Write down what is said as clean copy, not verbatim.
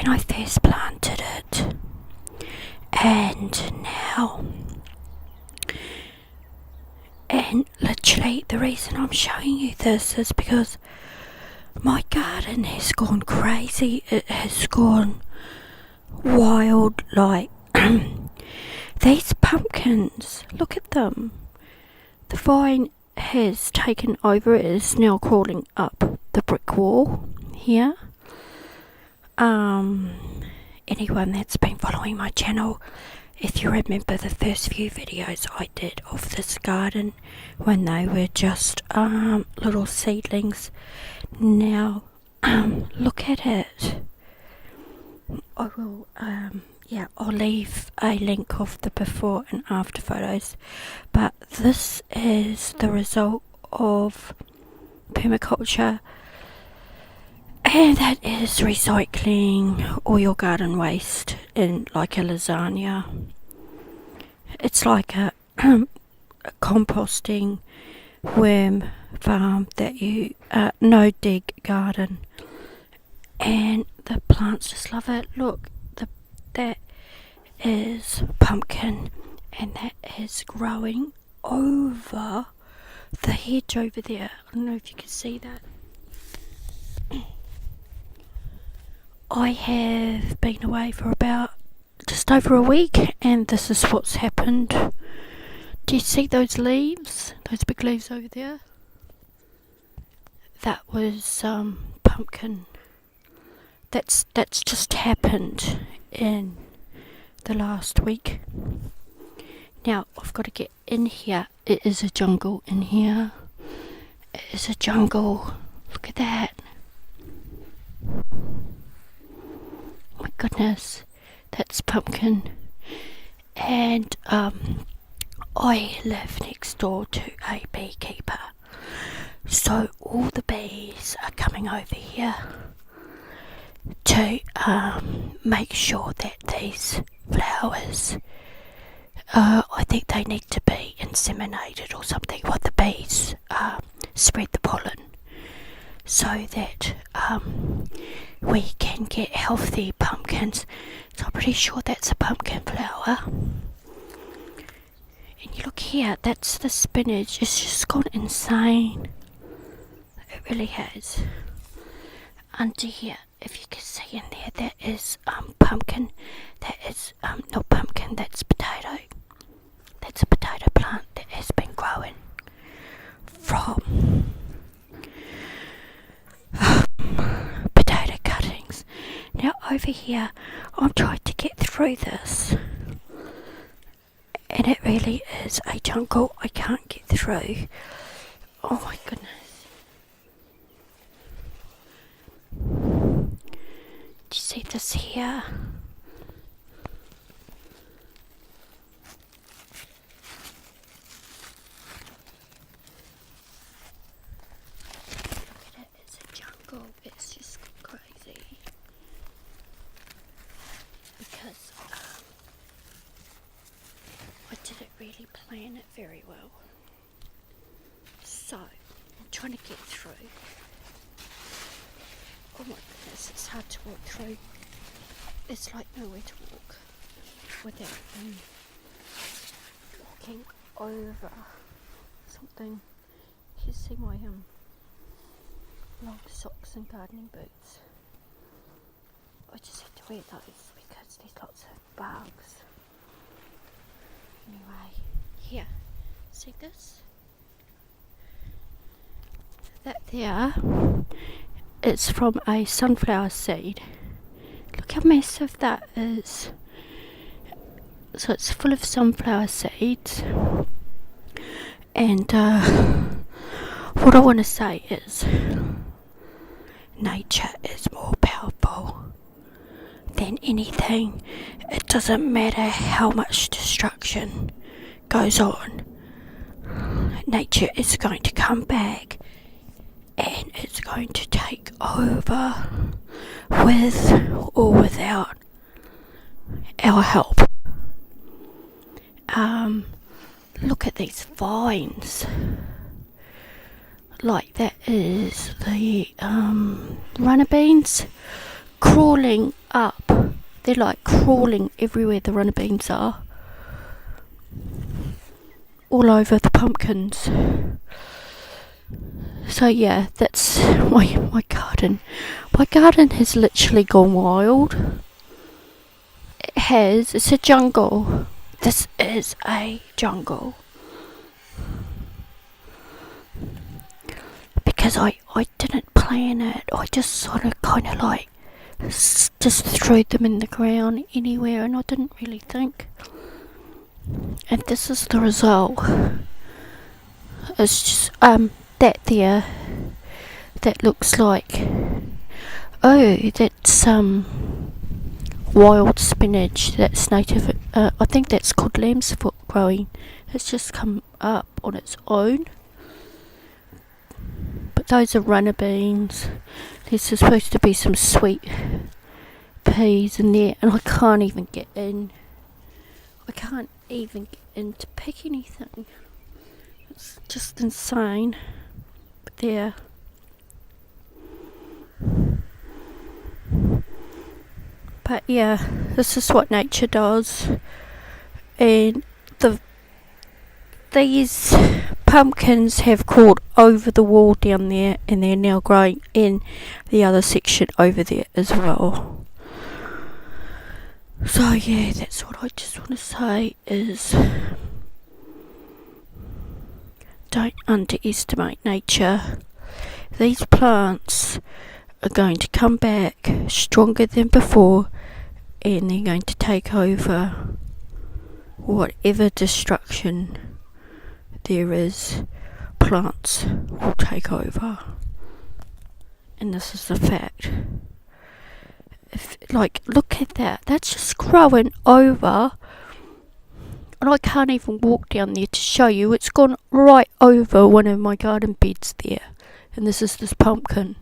when I first planted it, and now. And literally the reason I'm showing you this is because my garden has gone crazy. It has gone wild. Like these pumpkins, look at them. The vine has taken over. It is now crawling up the brick wall here. Anyone that's been following my channel, if you remember the first few videos I did of this garden when they were just little seedlings, now look at it. I will I'll leave a link of the before and after photos, but this is the result of permaculture, and that is recycling all your garden waste in like a lasagna. It's like a composting worm farm that you no dig garden, and the plants just love it. Look, that is pumpkin, and that is growing over the hedge over there. I don't know if you can see that. I have been away for about just over a week, and this is what's happened. Do you see those leaves? Those big leaves over there? That was pumpkin. That's just happened in the last week. Now I've got to get in here. It is a jungle in here. It is a jungle. Look at that. My goodness, that's pumpkin. And I live next door to a beekeeper, so all the bees are coming over here to make sure that these flowers, I think they need to be inseminated or something, while the bees spread the pollen, so that we can get healthy pumpkins. So I'm pretty sure that's a pumpkin flower. And you look here, that's the spinach. It's just gone insane. It really has. Under here, if you can see in there, that is pumpkin. That is not pumpkin, that's potato. That's a potato plant that has been growing from potato cuttings. Now over here, I'm trying to get through this, and it really is a jungle. I can't get through. Oh my goodness. Do you see this here? Look at it, it's a jungle. It's just crazy. Because I didn't really plan it very well. So, I'm trying to get through. Oh my goodness, it's hard to walk through. It's like nowhere to walk without walking over something. You see my long socks and gardening boots. I just have to wear those because there's lots of bugs. Anyway, here, see this? That there, it's from a sunflower seed. Look how massive that is. So it's full of sunflower seeds. And what I want to say is, nature is more powerful than anything. It doesn't matter how much destruction goes on. Nature is going to come back, and it's going to take over with or without our help. Look at these vines. Like that is the runner beans crawling up. They're like crawling everywhere the runner beans are. All over the pumpkins. So yeah, that's my garden. My garden has literally gone wild. It has. It's a jungle. This is a jungle. Because I didn't plan it. I just sort of kind of like just threw them in the ground anywhere, and I didn't really think. And this is the result. It's just that there. That looks like, oh, that's wild spinach. That's native. I think that's called lamb's foot growing. It's just come up on its own. But those are runner beans. There's supposed to be some sweet peas in there, and I can't even get in. I can't even get in to pick anything. It's just insane. But there. But yeah, this is what nature does. And these pumpkins have crawled over the wall down there, and they're now growing in the other section over there as well. So yeah, that's what I just want to say is, don't underestimate nature. These plants are going to come back stronger than before, and they're going to take over whatever destruction there is. Plants will take over, and this is the fact. Look at that, that's just growing over, and I can't even walk down there to show you. It's gone right over one of my garden beds there, and this is this pumpkin.